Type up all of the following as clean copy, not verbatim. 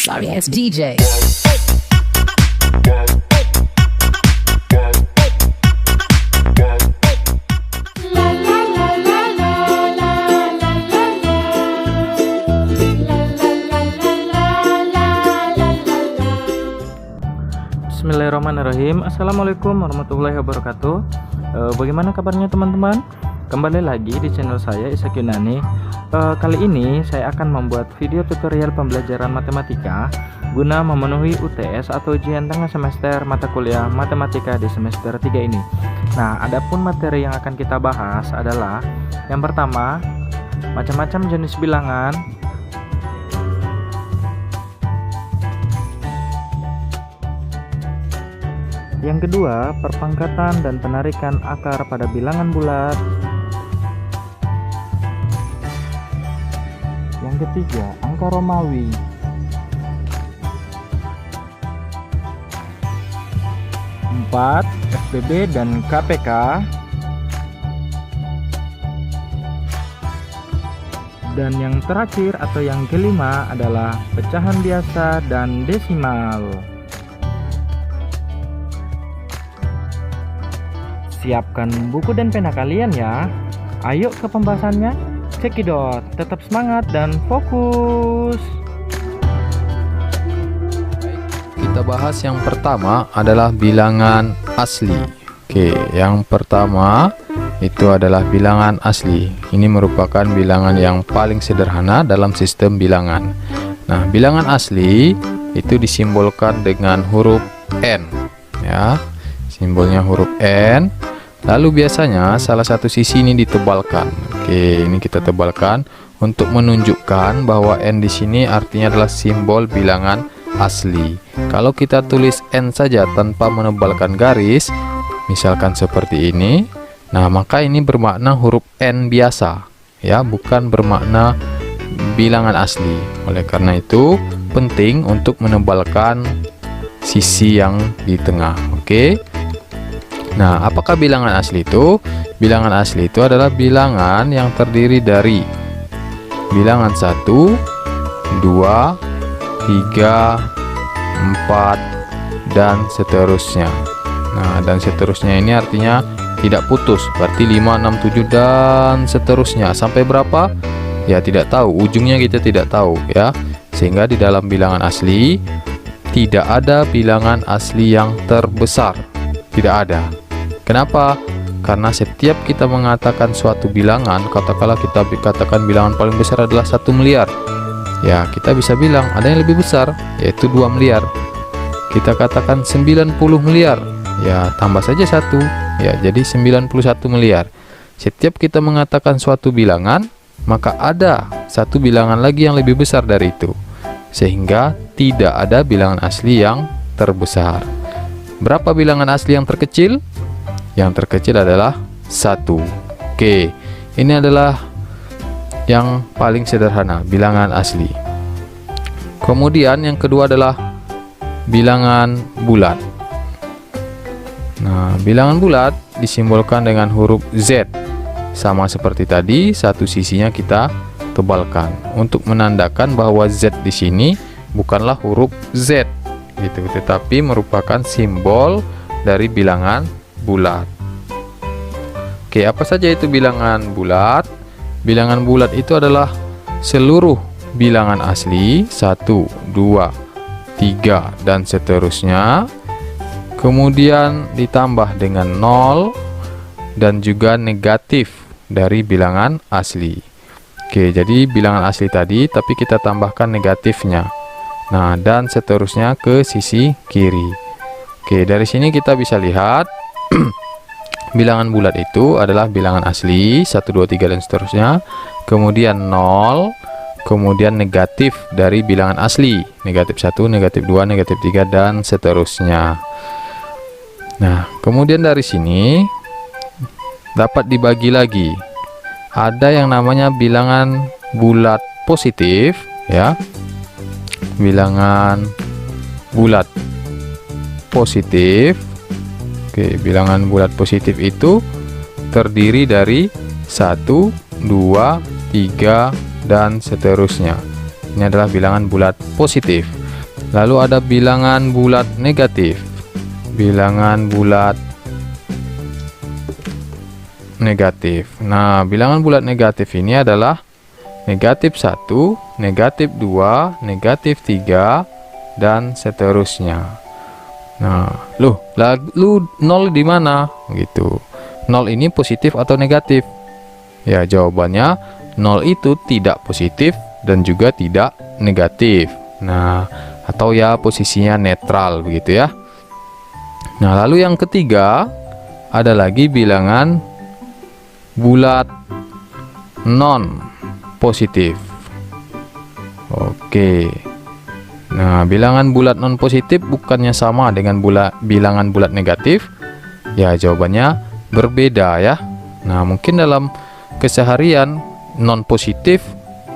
Sorry ass DJ. Bismillahirrahmanirrahim. Assalamualaikum warahmatullahi wabarakatuh. Bagaimana kabarnya teman-teman? Kembali lagi di channel saya, Ishak Yunani. Kali ini saya akan membuat video tutorial pembelajaran matematika guna memenuhi UTS atau ujian tengah semester mata kuliah matematika di semester 3 ini. Nah, adapun materi yang akan kita bahas adalah yang pertama, macam-macam jenis bilangan. Yang kedua, perpangkatan dan penarikan akar pada bilangan bulat. Yang ketiga, angka Romawi. Empat, SPB dan KPK. Dan yang terakhir atau yang kelima adalah pecahan biasa dan desimal. Siapkan buku dan pena kalian ya. Ayo ke pembahasannya. Cekidot, tetap semangat dan fokus. Kita bahas yang pertama adalah bilangan asli. Oke, yang pertama itu adalah bilangan asli. Ini merupakan bilangan yang paling sederhana dalam sistem bilangan. Nah, bilangan asli itu disimbolkan dengan huruf N, ya. Simbolnya huruf N. Lalu biasanya salah satu sisi ini ditebalkan. Oke, ini kita tebalkan untuk menunjukkan bahwa N di sini artinya adalah simbol bilangan asli. Kalau kita tulis N saja tanpa menebalkan garis, misalkan seperti ini, nah maka ini bermakna huruf N biasa, ya, bukan bermakna bilangan asli. Oleh karena itu penting untuk menebalkan sisi yang di tengah. Oke. Nah, apakah bilangan asli itu? Bilangan asli itu adalah bilangan yang terdiri dari bilangan 1, 2, 3, 4, dan seterusnya. Nah, dan seterusnya ini artinya tidak putus, berarti 5, 6, 7, dan seterusnya. Sampai berapa? Ya, tidak tahu, ujungnya kita tidak tahu, ya. Sehingga di dalam bilangan asli tidak ada bilangan asli yang terbesar. Tidak ada. Kenapa? Karena setiap kita mengatakan suatu bilangan, katakanlah kita katakan bilangan paling besar adalah 1 miliar. Ya, kita bisa bilang ada yang lebih besar, yaitu 2 miliar. Kita katakan 90 miliar. Ya, tambah saja 1. Ya, jadi 91 miliar. Setiap kita mengatakan suatu bilangan, maka ada satu bilangan lagi yang lebih besar dari itu. Sehingga tidak ada bilangan asli yang terbesar. Berapa bilangan asli yang terkecil? Yang terkecil adalah 1. Oke, ini adalah yang paling sederhana, bilangan asli. Kemudian yang kedua adalah bilangan bulat. Nah, bilangan bulat disimbolkan dengan huruf Z. Sama seperti tadi, satu sisinya kita tebalkan untuk menandakan bahwa Z di sini bukanlah huruf Z gitu, tetapi merupakan simbol dari bilangan bulat. Oke, apa saja itu bilangan bulat? Bilangan bulat itu adalah seluruh bilangan asli 1, 2, 3, dan seterusnya. Kemudian ditambah dengan 0 dan juga negatif dari bilangan asli. Oke, jadi bilangan asli tadi tapi kita tambahkan negatifnya. Nah, dan seterusnya ke sisi kiri. Oke, dari sini kita bisa lihat bilangan bulat itu adalah bilangan asli 1, 2, 3, dan seterusnya. Kemudian 0, kemudian negatif dari bilangan asli, negatif 1, negatif 2, negatif 3, dan seterusnya. Nah, kemudian dari sini dapat dibagi lagi. Ada yang namanya bilangan bulat positif, ya. Bilangan bulat positif. Oke, bilangan bulat positif itu terdiri dari 1, 2, 3, dan seterusnya. Ini adalah bilangan bulat positif. Lalu ada bilangan bulat negatif. Bilangan bulat negatif. Nah, bilangan bulat negatif ini adalah negatif 1, negatif 2, negatif 3, dan seterusnya. Nah, lalu 0 di mana? Gitu. 0 ini positif atau negatif? Ya, jawabannya 0 itu tidak positif dan juga tidak negatif. Nah, atau ya posisinya netral begitu ya. Nah, lalu yang ketiga ada lagi bilangan bulat non positif. Oke. Nah, bilangan bulat non positif bukannya sama dengan bilangan bulat negatif? Ya, jawabannya berbeda ya. Nah, mungkin dalam keseharian non positif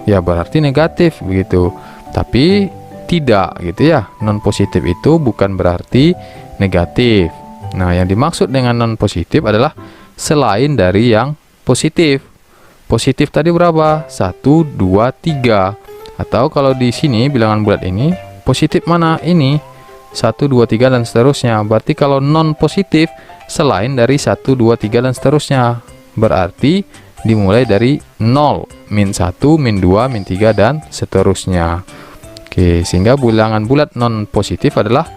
ya berarti negatif begitu. Tapi tidak gitu ya. Non positif itu bukan berarti negatif. Nah, yang dimaksud dengan non positif adalah selain dari yang positif. Positif tadi berapa? 1, 2, 3. Atau kalau di sini bilangan bulat ini positif mana? Ini 1, 2, 3 dan seterusnya. Berarti kalau non positif selain dari 1, 2, 3 dan seterusnya, berarti dimulai dari 0, min 1, min 2, min 3 dan seterusnya. Oke, sehingga bilangan bulat non positif adalah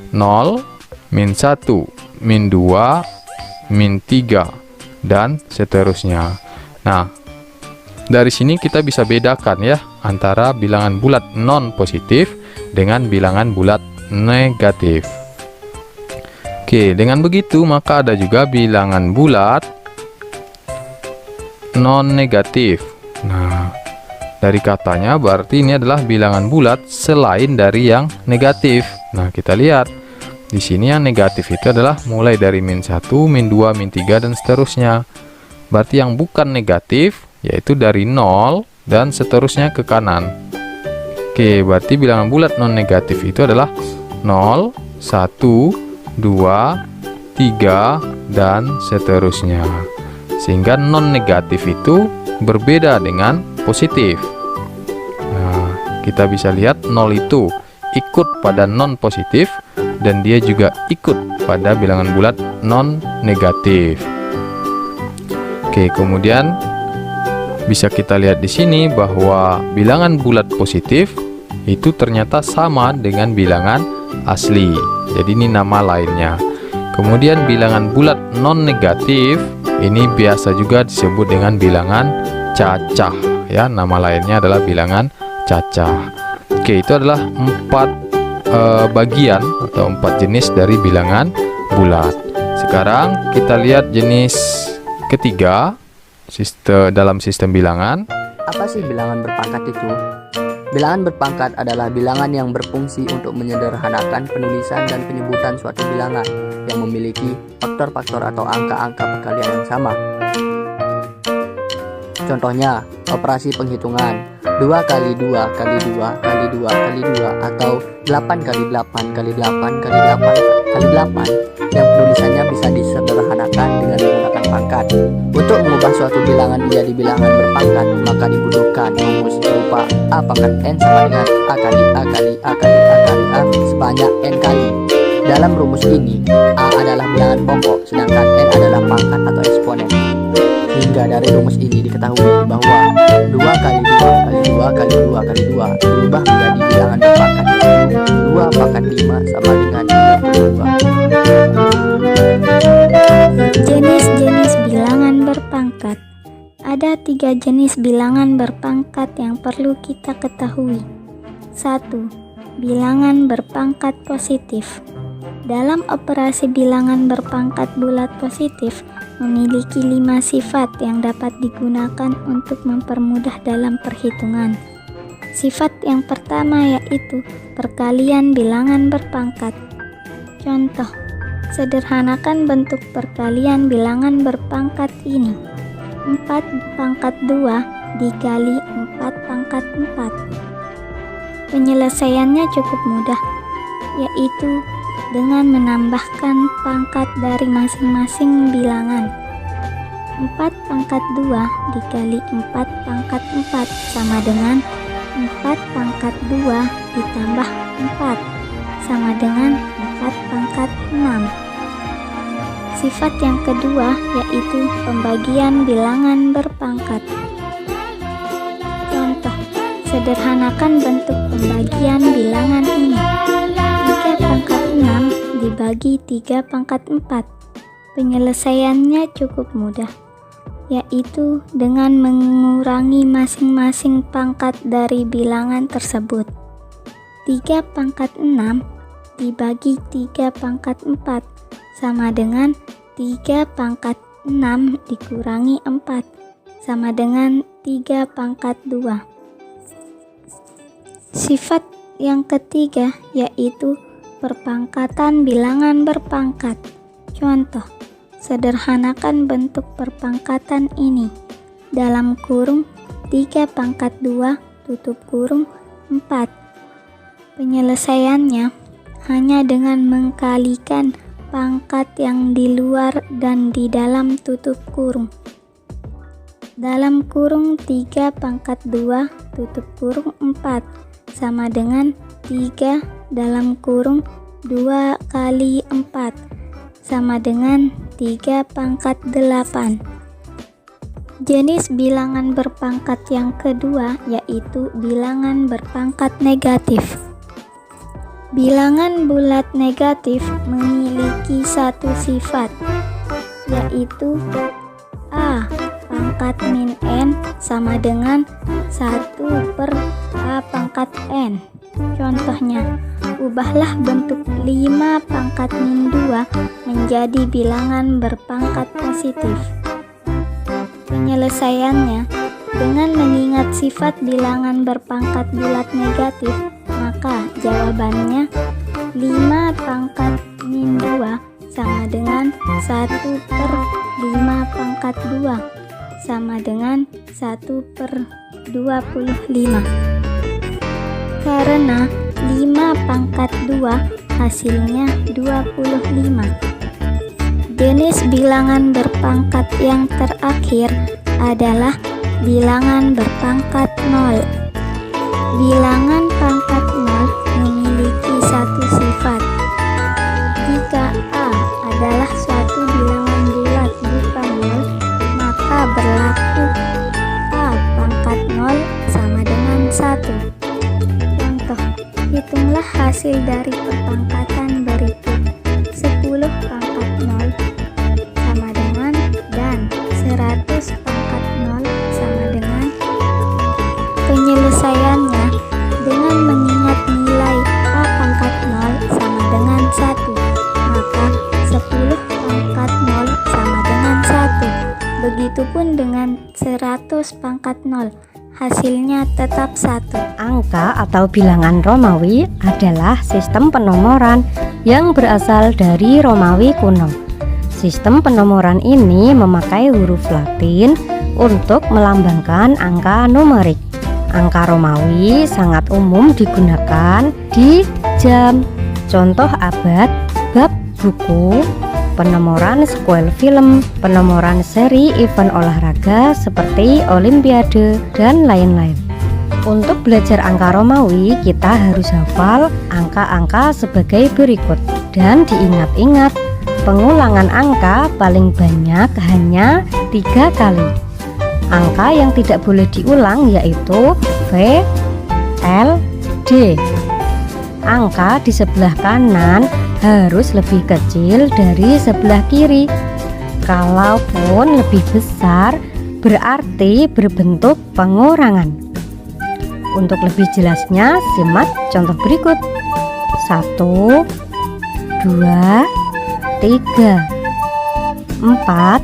0, min 1, min 2, min 3 dan seterusnya. Nah, dari sini kita bisa bedakan ya antara bilangan bulat non positif dengan bilangan bulat negatif. Oke, dengan begitu maka ada juga bilangan bulat non negatif. Nah, dari katanya berarti ini adalah bilangan bulat selain dari yang negatif. Nah, kita lihat di sini yang negatif itu adalah mulai dari min 1, min 2, min 3 dan seterusnya. Berarti yang bukan negatif yaitu dari 0 dan seterusnya ke kanan. Oke, berarti bilangan bulat non negatif itu adalah 0, 1, 2, 3 dan seterusnya. Sehingga non negatif itu berbeda dengan positif. Nah, kita bisa lihat 0 itu ikut pada non positif dan dia juga ikut pada bilangan bulat non negatif. Oke, kemudian bisa kita lihat di sini bahwa bilangan bulat positif itu ternyata sama dengan bilangan asli. Jadi ini nama lainnya. Kemudian bilangan bulat non negatif ini biasa juga disebut dengan bilangan cacah ya. Nama lainnya adalah bilangan cacah. Oke, itu adalah 4 bagian atau 4 jenis dari bilangan bulat. Sekarang kita lihat jenis ketiga dalam sistem bilangan. Apa sih bilangan berpangkat itu? Bilangan berpangkat adalah bilangan yang berfungsi untuk menyederhanakan penulisan dan penyebutan suatu bilangan yang memiliki faktor-faktor atau angka-angka perkalian yang sama. Contohnya, operasi penghitungan 2 kali 2 kali 2 kali 2 kali 2 atau 8 kali 8 kali 8 kali 8 kali 8 yang penulisannya bisa disederhanakan dengan menggunakan pangkat. Untuk mengubah suatu bilangan menjadi bilangan berpangkat, maka dibutuhkan rumus berupa A pangkat N sama dengan A kali A kali A kali A kali A sebanyak N kali. Dalam rumus ini, A adalah bilangan pokok, sedangkan N adalah pangkat atau eksponen. Hingga dari rumus ini diketahui bahwa 2 kali 2 kali 2 kali 2 kali 2 diubah menjadi bilangan berpangkat, yaitu 2 pangkat 5 sama dengan 32. Jenis-jenis bilangan berpangkat. Ada 3 jenis bilangan berpangkat yang perlu kita ketahui. 1. Bilangan berpangkat positif. Dalam operasi bilangan berpangkat bulat positif memiliki 5 sifat yang dapat digunakan untuk mempermudah dalam perhitungan. Sifat yang pertama yaitu perkalian bilangan berpangkat. Contoh, sederhanakan bentuk perkalian bilangan berpangkat ini. 4 pangkat 2 dikali 4 pangkat 4. Penyelesaiannya cukup mudah, yaitu dengan menambahkan pangkat dari masing-masing bilangan. 4 pangkat 2 dikali 4 pangkat 4 sama dengan 4 pangkat 2 ditambah 4 sama dengan 4 pangkat 6. Sifat yang kedua yaitu pembagian bilangan berpangkat. Contoh, sederhanakan bentuk pembagian bilangan ini. 3 pangkat 6 dibagi 3 pangkat 4. Penyelesaiannya cukup mudah, yaitu dengan mengurangi masing-masing pangkat dari bilangan tersebut. 3 pangkat 6 dibagi 3 pangkat 4 sama dengan 3 pangkat 6 dikurangi 4 sama dengan 3 pangkat 2. Sifat yang ketiga yaitu perpangkatan bilangan berpangkat. Contoh, sederhanakan bentuk perpangkatan ini. Dalam kurung 3 pangkat 2 tutup kurung 4. Penyelesaiannya hanya dengan mengkalikan pangkat yang di luar dan di dalam tutup kurung. Dalam kurung 3 pangkat 2 tutup kurung 4 sama dengan 3 dalam kurung 2 kali 4 sama dengan 3 pangkat 8. Jenis bilangan berpangkat yang kedua yaitu bilangan berpangkat negatif. Bilangan bulat negatif memiliki satu sifat, yaitu A pangkat min N sama dengan 1/A pangkat N. Contohnya, ubahlah bentuk 5 pangkat min 2 menjadi bilangan berpangkat positif. Penyelesaiannya, dengan mengingat sifat bilangan berpangkat bulat negatif, maka jawabannya 5 pangkat min 2 sama dengan 1/5 pangkat 2 sama dengan 1/25. Karena 5 pangkat 2 hasilnya 25. Jenis bilangan berpangkat yang terakhir adalah bilangan berpangkat 0. Bilangan pangkat 0 memiliki satu sifat. Jika A adalah suatu bilangan bulat bukan 0, maka berlaku A pangkat 0 sama dengan 1. Contoh, hitunglah hasil dari perpangkatan berikut. 10 pangkat 0 sama dengan dan 100 pangkat 0 sama dengan. Penyelesaiannya dengan mengingat nilai A pangkat 0 sama dengan 1, maka 10 pangkat 0 sama dengan 1. Begitupun dengan 100 pangkat 0, hasilnya tetap 1. Angka atau bilangan Romawi adalah sistem penomoran yang berasal dari Romawi kuno. Sistem penomoran ini memakai huruf Latin untuk melambangkan angka numerik. Angka Romawi sangat umum digunakan di jam, contoh abad, bab buku, penomoran sequel film, penomoran seri event olahraga seperti olimpiade, dan lain-lain. Untuk belajar angka Romawi, kita harus hafal angka-angka sebagai berikut. Dan diingat-ingat, pengulangan angka paling banyak hanya 3 kali. Angka yang tidak boleh diulang yaitu V, L, D. Angka di sebelah kanan harus lebih kecil dari sebelah kiri. Kalaupun lebih besar, berarti berbentuk pengurangan. Untuk lebih jelasnya, simak contoh berikut. 1, 2, 3, 4.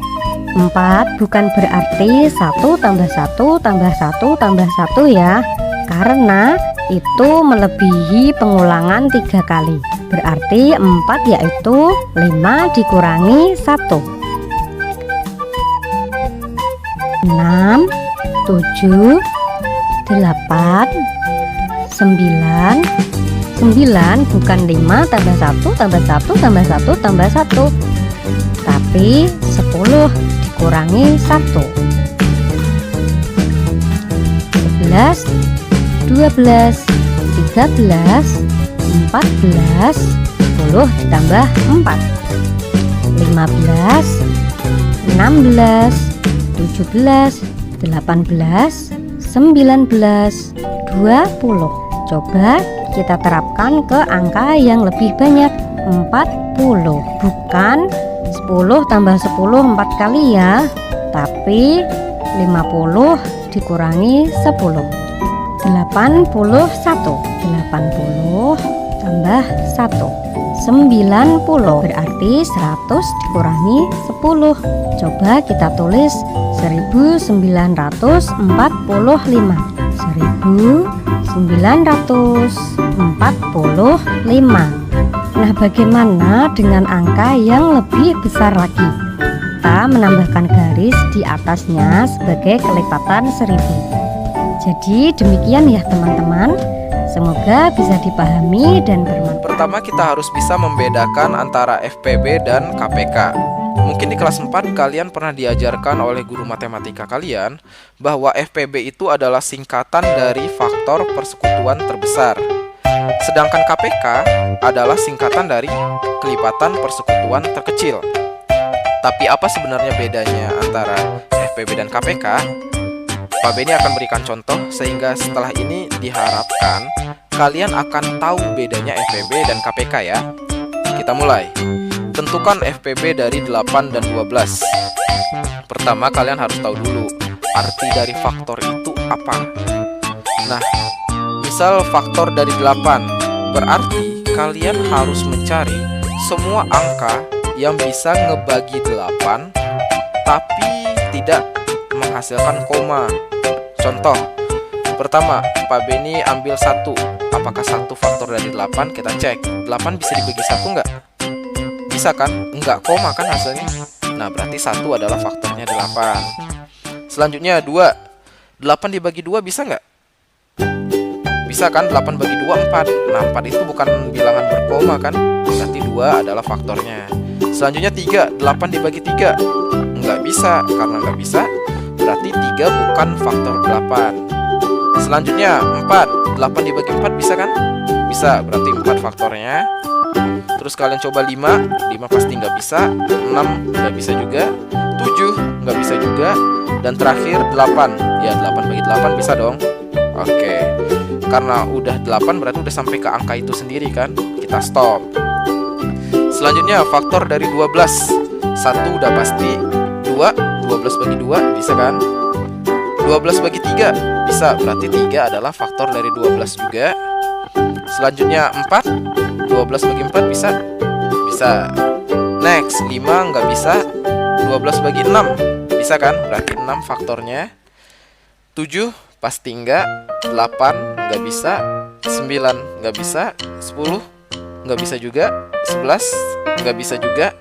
4 bukan berarti 1 tambah 1 tambah 1 tambah 1 ya, karena itu melebihi pengulangan 3 kali. Berarti 4 yaitu 5 dikurangi 1. 6, 7, 8, 9. 9 bukan 5 tambah 1 tambah 1 tambah 1 tambah 1, tapi 10 dikurangi 1. 11, 12, 13, 14, 10 ditambah 4, 15, 16, 17, 18, 19, 20. Coba kita terapkan ke angka yang lebih banyak, 40. Bukan 10 tambah 10 4 kali ya, tapi 50 dikurangi 10. 81. 80 tambah 1, 90. Berarti 100 dikurangi 10. Coba kita tulis 1945. 1945. Nah, bagaimana dengan angka yang lebih besar lagi? Kita menambahkan garis di atasnya sebagai kelipatan 1000. Jadi demikian ya teman-teman. Semoga bisa dipahami dan bermanfaat. Pertama kita harus bisa membedakan antara FPB dan KPK. Mungkin di kelas 4 kalian pernah diajarkan oleh guru matematika kalian bahwa FPB itu adalah singkatan dari faktor persekutuan terbesar. Sedangkan KPK adalah singkatan dari kelipatan persekutuan terkecil. Tapi apa sebenarnya bedanya antara FPB dan KPK? Pak Beni akan berikan contoh sehingga setelah ini diharapkan kalian akan tahu bedanya FPB dan KPK ya. Kita mulai. Tentukan FPB dari 8 dan 12. Pertama kalian harus tahu dulu arti dari faktor itu apa. Nah, misal faktor dari 8, berarti kalian harus mencari semua angka yang bisa ngebagi 8 tapi tidak menghasilkan koma. Contoh, pertama Pak Beni ambil 1. Apakah 1 faktor dari 8? Kita cek, 8 bisa dibagi 1 nggak? Bisa kan? Enggak, koma kan hasilnya. Nah, berarti 1 adalah faktornya 8. Selanjutnya 2. 8 dibagi 2 bisa nggak? Bisa kan? 8 bagi 2 4. Nah, 4 itu bukan bilangan berkoma kan? Berarti 2 adalah faktornya. Selanjutnya 3. 8 dibagi 3 nggak bisa. Karena nggak bisa, berarti 3 bukan faktor 8. Selanjutnya 4. 8 dibagi 4 bisa kan? Bisa, berarti 4 faktornya. Terus kalian coba 5. 5 pasti nggak bisa. 6 nggak bisa juga. 7 nggak bisa juga. Dan terakhir 8. Ya, 8 bagi 8 bisa dong. Oke. Karena udah 8 berarti udah sampai ke angka itu sendiri kan? Kita stop. Selanjutnya faktor dari 12. 1 udah pasti. 2. 12 bagi 2 bisa kan? 12 bagi 3 bisa. Berarti 3 adalah faktor dari 12 juga. Selanjutnya 4. 12 bagi 4 bisa? Bisa. Next, 5 nggak bisa. 12 bagi 6 bisa kan? Berarti 6 faktornya. 7 pasti enggak. 8 nggak bisa. 9 nggak bisa. 10 nggak bisa juga. 11 nggak bisa juga.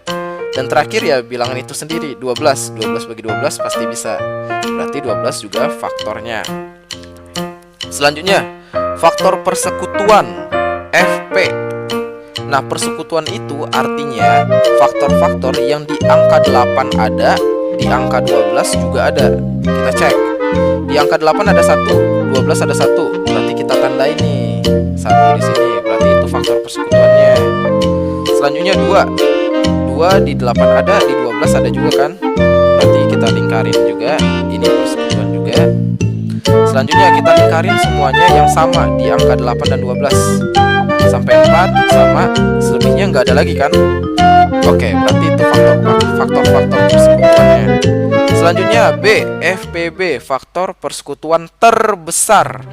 Dan terakhir ya bilangan itu sendiri, 12. 12 bagi 12 pasti bisa. Berarti 12 juga faktornya. Selanjutnya, faktor persekutuan FP. Nah, persekutuan itu artinya faktor-faktor yang di angka 8 ada, di angka 12 juga ada. Kita cek. Di angka 8 ada 1, 12 ada 1. Berarti kita tandai nih 1 di sini. Berarti itu faktor persekutuannya. Selanjutnya 2. 2 di 8 ada, di 12 ada juga kan? Berarti kita lingkarin juga. Ini persekutuan juga. Selanjutnya kita lingkarin semuanya yang sama di angka 8 dan 12. Sampai 4 sama, selebihnya nggak ada lagi kan? Oke, berarti itu faktor-faktor persekutuannya. Selanjutnya B, FPB, faktor persekutuan terbesar.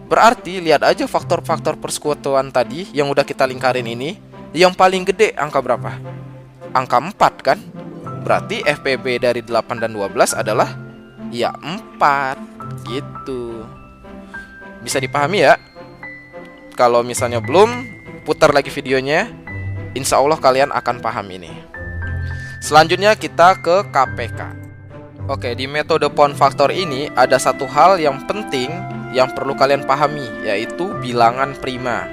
Berarti lihat aja faktor-faktor persekutuan tadi yang udah kita lingkarin ini, yang paling gede angka berapa? Angka 4 kan? Berarti FPB dari 8 dan 12 adalah ya 4 gitu. Bisa dipahami ya? Kalau misalnya belum, putar lagi videonya. Insya Allah kalian akan paham ini. Selanjutnya kita ke KPK. Oke, di metode pound faktor ini ada satu hal yang penting yang perlu kalian pahami, yaitu bilangan prima.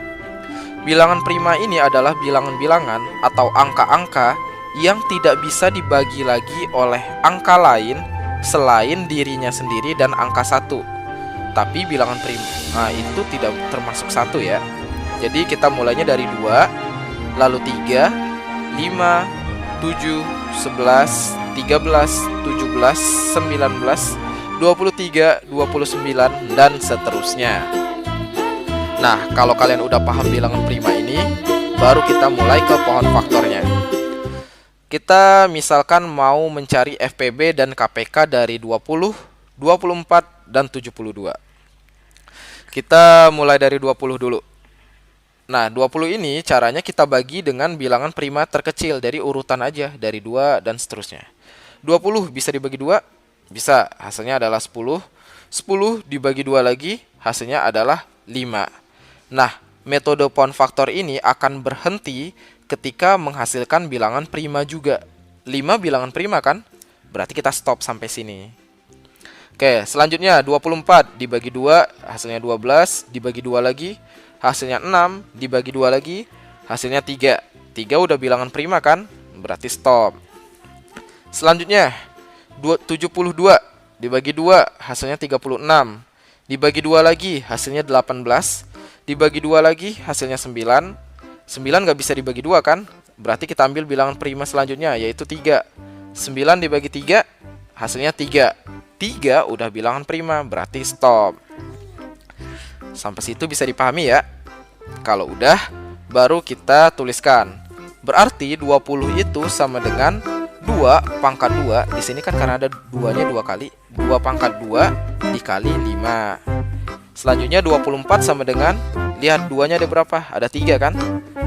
Bilangan prima ini adalah bilangan-bilangan atau angka-angka yang tidak bisa dibagi lagi oleh angka lain selain dirinya sendiri dan angka 1. Tapi bilangan prima itu tidak termasuk 1 ya. Jadi kita mulainya dari 2, lalu 3, 5, 7, 11, 13, 17, 19, 23, 29, dan seterusnya. Nah, kalau kalian udah paham bilangan prima ini, baru kita mulai ke pohon faktornya. Kita misalkan mau mencari FPB dan KPK dari 20, 24, dan 72. Kita mulai dari 20 dulu. Nah, 20 ini caranya kita bagi dengan bilangan prima terkecil dari urutan aja, dari 2 dan seterusnya. 20 bisa dibagi 2? Bisa, hasilnya adalah 10. 10 dibagi 2 lagi, hasilnya adalah 5. Nah, metode pohon faktor ini akan berhenti ketika menghasilkan bilangan prima juga. 5 bilangan prima kan? Berarti kita stop sampai sini. Oke, selanjutnya 24 dibagi 2, hasilnya 12. Dibagi 2 lagi, hasilnya 6. Dibagi 2 lagi, hasilnya 3. 3 udah bilangan prima kan? Berarti stop. Selanjutnya 72 dibagi 2, hasilnya 36. Dibagi 2 lagi, hasilnya 18. Dibagi 2 lagi, hasilnya 9. 9 gak bisa dibagi 2 kan? Berarti kita ambil bilangan prima selanjutnya, yaitu 3. 9 dibagi 3, hasilnya 3. 3 udah bilangan prima, berarti stop. Sampai situ bisa dipahami ya? Kalau udah, baru kita tuliskan. Berarti 20 itu sama dengan 2 pangkat 2. Di sini kan karena ada 2-nya 2 kali. 2 pangkat 2 dikali 5. Selanjutnya 24 sama dengan, lihat 2-nya ada berapa? Ada 3 kan?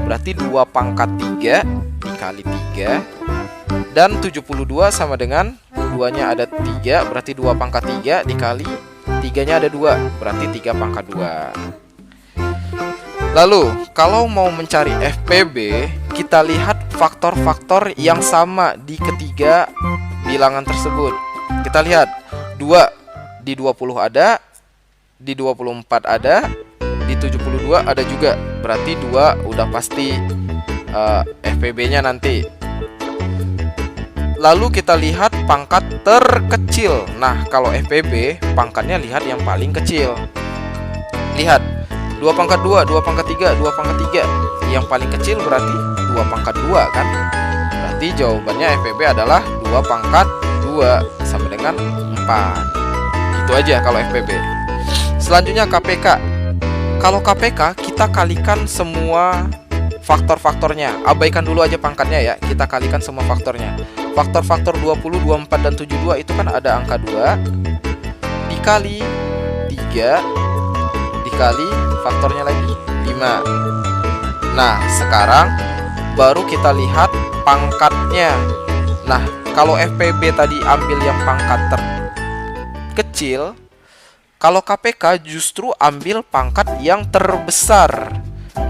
Berarti 2 pangkat 3 dikali 3. Dan 72 sama dengan 2-nya ada 3, berarti 2 pangkat 3 dikali 3-nya ada 2, berarti 3 pangkat 2. Lalu, kalau mau mencari FPB, kita lihat faktor-faktor yang sama di ketiga bilangan tersebut. Kita lihat, 2 di 20 ada, di 24 ada, di 72 ada juga. Berarti 2 udah pasti FPB-nya nanti. Lalu kita lihat pangkat terkecil. Nah, kalau FPB, pangkatnya lihat yang paling kecil. Lihat, 2 pangkat 2, 2 pangkat 3, 2 pangkat 3. Yang paling kecil berarti 2 pangkat 2 kan? Berarti jawabannya FPB adalah 2 pangkat 2 sama dengan 4. Itu aja kalau FPB. Selanjutnya KPK. Kalau KPK, kita kalikan semua faktor-faktornya. Abaikan dulu aja pangkatnya ya. Kita kalikan semua faktornya. Faktor-faktor 20, 24, dan 72 itu kan ada angka 2 dikali 3 dikali faktornya lagi 5. Nah, sekarang baru kita lihat pangkatnya. Nah, kalau FPB tadi ambil yang pangkat terkecil, kalau KPK justru ambil pangkat yang terbesar.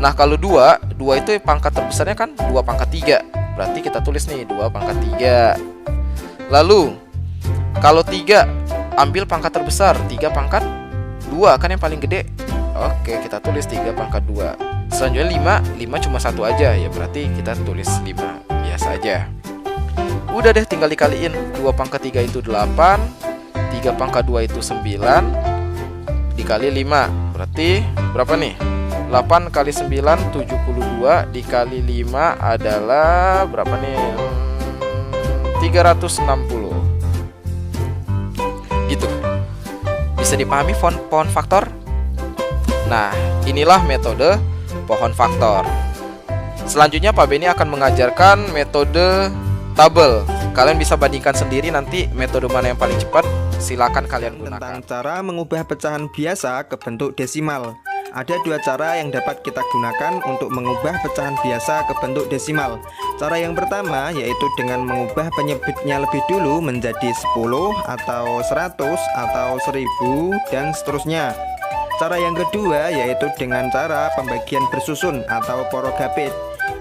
Nah, kalau 2 itu pangkat terbesarnya kan 2 pangkat 3. Berarti kita tulis nih 2 pangkat 3. Lalu kalau 3 ambil pangkat terbesar, 3 pangkat 2 kan yang paling gede. Oke, kita tulis 3 pangkat 2. Selanjutnya 5 cuma 1 aja ya, berarti kita tulis 5 biasa aja. Udah deh, tinggal dikaliin. 2 pangkat 3 itu 8, 3 pangkat 2 itu 9 dikali 5. Berarti berapa nih? 8 kali 9 72 dikali 5 adalah berapa nih? 360. Gitu. Bisa dipahami pohon faktor? Nah, inilah metode pohon faktor. Selanjutnya Pak Beni akan mengajarkan metode tabel. Kalian bisa bandingkan sendiri nanti metode mana yang paling cepat. Silakan kalian gunakan. Tentang cara mengubah pecahan biasa ke bentuk desimal. Ada 2 cara yang dapat kita gunakan untuk mengubah pecahan biasa ke bentuk desimal. Cara yang pertama yaitu dengan mengubah penyebutnya lebih dulu menjadi 10 atau 100 atau 1000 dan seterusnya. Cara yang kedua yaitu dengan cara pembagian bersusun atau porogabit.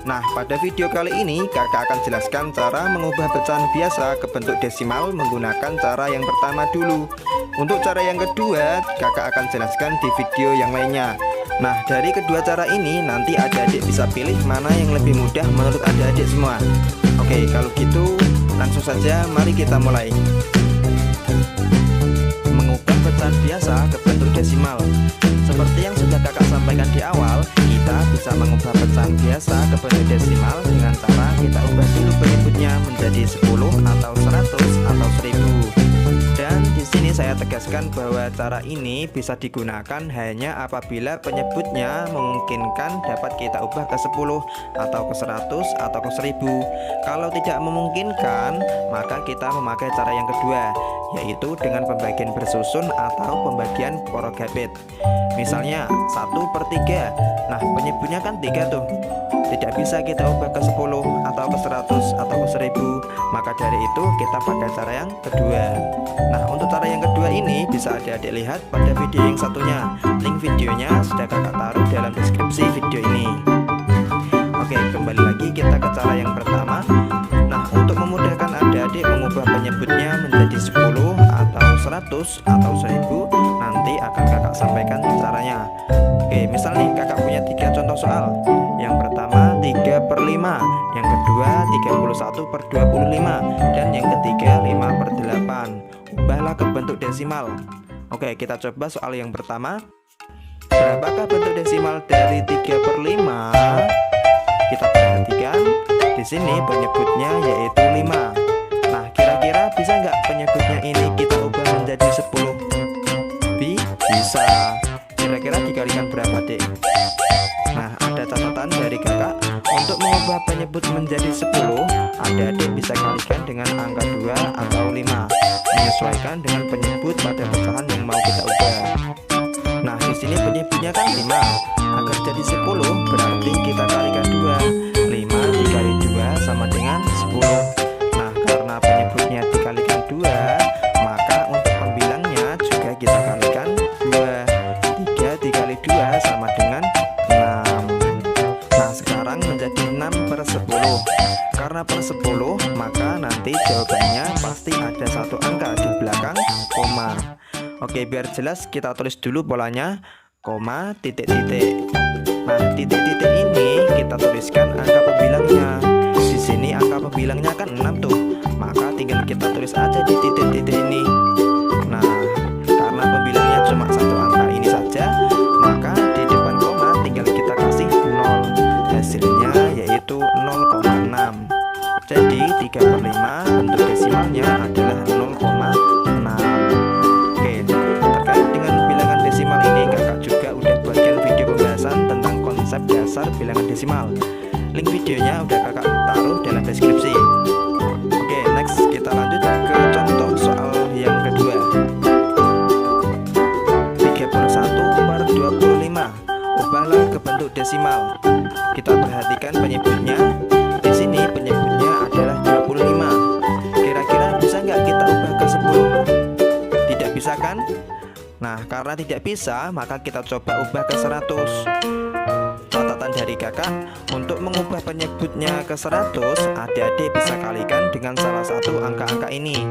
Nah, pada video kali ini kakak akan jelaskan cara mengubah pecahan biasa ke bentuk desimal menggunakan cara yang pertama dulu. Untuk cara yang kedua kakak akan jelaskan di video yang lainnya. Nah, dari kedua cara ini nanti adik-adik bisa pilih mana yang lebih mudah menurut adik-adik semua. Oke, kalau gitu langsung saja mari kita mulai. Mengubah pecahan biasa ke bentuk desimal. Seperti yang sudah kakak sampaikan di awal, kita bisa bisa mengubah pecahan biasa ke bentuk desimal dengan cara kita ubah dulu penyebutnya menjadi 10 atau 100 atau 1000. Dan di sini saya tegaskan bahwa cara ini bisa digunakan hanya apabila penyebutnya memungkinkan dapat kita ubah ke 10 atau ke 100 atau ke 1000. Kalau tidak memungkinkan, maka kita memakai cara yang kedua, yaitu dengan pembagian bersusun atau pembagian porogabit. Misalnya 1/3. Nah, penyebutnya kan 3 tuh. Tidak bisa kita ubah ke 10 atau ke 100 atau ke 1000. Maka dari itu kita pakai cara yang kedua. Nah, untuk cara yang kedua ini bisa adik-adik lihat pada video yang satunya. Link videonya sudah kakak taruh dalam deskripsi video ini. Oke, kembali lagi kita ke cara yang pertama. Nah, untuk memudahkan adik-adik mengubah penyebutnya menjadi 10 atau 100 atau 1000, nanti akan kakak sampaikan caranya. Oke, misal nih kakak punya 3 contoh soal. Yang pertama 3/5, yang kedua 31/25, dan yang ketiga 5/8. Ubahlah ke bentuk desimal. Oke, kita coba soal yang pertama. Berapakah bentuk desimal dari 3/5? Kita perhatikan di sini penyebutnya yaitu 5. Nah, kira-kira bisa nggak penyebutnya ini kita ubah menjadi 10? Bisa. Kira-kira dikalikan berapa, Dek? Nah, ada catatan dari kakak. Untuk mengubah penyebut menjadi 10, adik-adik bisa kalikan dengan angka 2 atau 5, menyesuaikan dengan penyebut pada pecahan yang mau kita ubah. Nah, di sini penyebutnya kan 5. Agar jadi 10 berarti kita kalikan 2. 5 dikali 2 sama dengan 10. Nah, karena penyebutnya dikalikan 2, maka untuk pembilangnya juga kita kalikan 2. 3 dikali 2 sama dengan 6. Nah, sekarang menjadi 6/10. Karena per 10, maka nanti jawabannya pasti ada satu angka di belakang koma. Oke, biar jelas kita tulis dulu polanya, koma, titik-titik. Nah, titik-titik ini kita tuliskan angka pembilangnya. Di sini angka pembilangnya kan 6 tuh. Maka tinggal kita tulis aja di titik-titik ini. Nah, karena pembilangnya cuma satu angka ini saja, maka di depan koma tinggal kita kasih 0. Hasilnya yaitu 0,6. Jadi 3/5 bentuk desimalnya adalah 0,6. Oke, terkait dengan bilangan desimal ini kakak juga udah buatkan video pembahasan tentang konsep dasar bilangan desimal. Link videonya udah kakak taruh dalam deskripsi. Oke, next kita lanjut ke contoh soal yang kedua. 31/25. Ubahlah ke bentuk desimal. Kita perhatikan penyebutnya. Di sini penyebutnya adalah 25. Kira-kira bisa nggak kita ubah ke 10? Tidak bisa kan? Nah, karena tidak bisa, maka kita coba ubah ke 100. Catatan dari kakak, untuk mengubah penyebutnya ke 100, adik-adik bisa kalikan dengan salah satu angka-angka ini,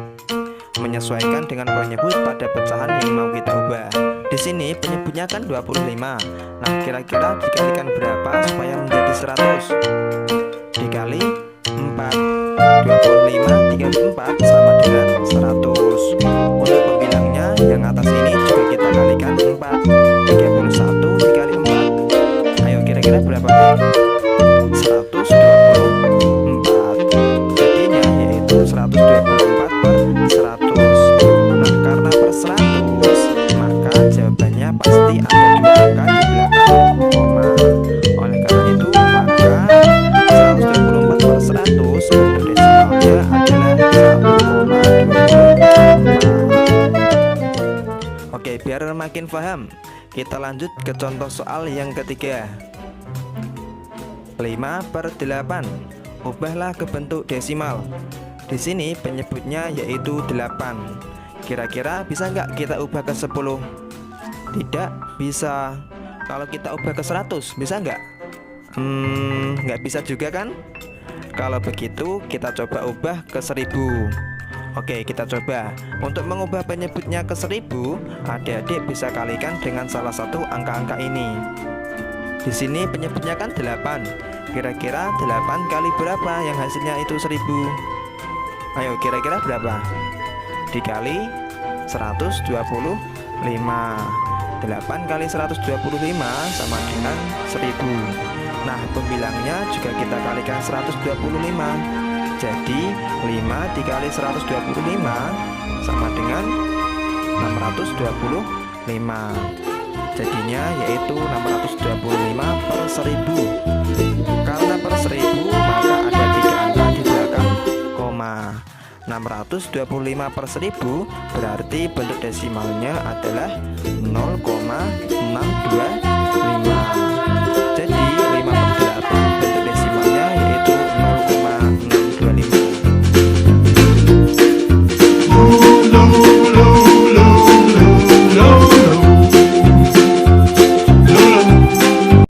menyesuaikan dengan penyebut pada pecahan yang mau kita ubah. Di sini penyebutnya kan 25. Nah, kira-kira dikalikan berapa supaya menjadi 100? Dikali 4. 25 dikali 4 sama dengan 100. Untuk pembilangnya yang atas ini juga kita kalikan 4. 31 dikali 4. Ayo, kira-kira berapa? 124. Jadinya yaitu 124/100. Nah, karena per 100, maka jawabannya pasti ada 2 angka di belakang koma. Oleh karena itu, maka 124/100 bentuk desimalnya adalah 1,24. Oke, biar makin paham, kita lanjut ke contoh soal yang ketiga. 5/8. Ubahlah ke bentuk desimal. Di sini penyebutnya yaitu 8. Kira-kira bisa nggak kita ubah ke 10? Tidak bisa. Kalau kita ubah ke 100, bisa nggak? Nggak bisa juga kan? Kalau begitu kita coba ubah ke 1000. Oke, kita coba. Untuk mengubah penyebutnya ke 1000, adik-adik bisa kalikan dengan salah satu angka-angka ini. Di sini penyebutnya kan 8. Kira-kira 8 kali berapa yang hasilnya itu 1000? Ayo, kira-kira berapa? Dikali 125. 8 kali 125 sama dengan 1000. Nah, pembilangnya juga kita kalikan 125. Jadi 5 dikali 125 sama dengan 625. Jadinya yaitu 625 per 1000. Karena per 1000 maka ada 3 angka di belakang koma. 625 per 1000 berarti bentuk desimalnya adalah 0,625.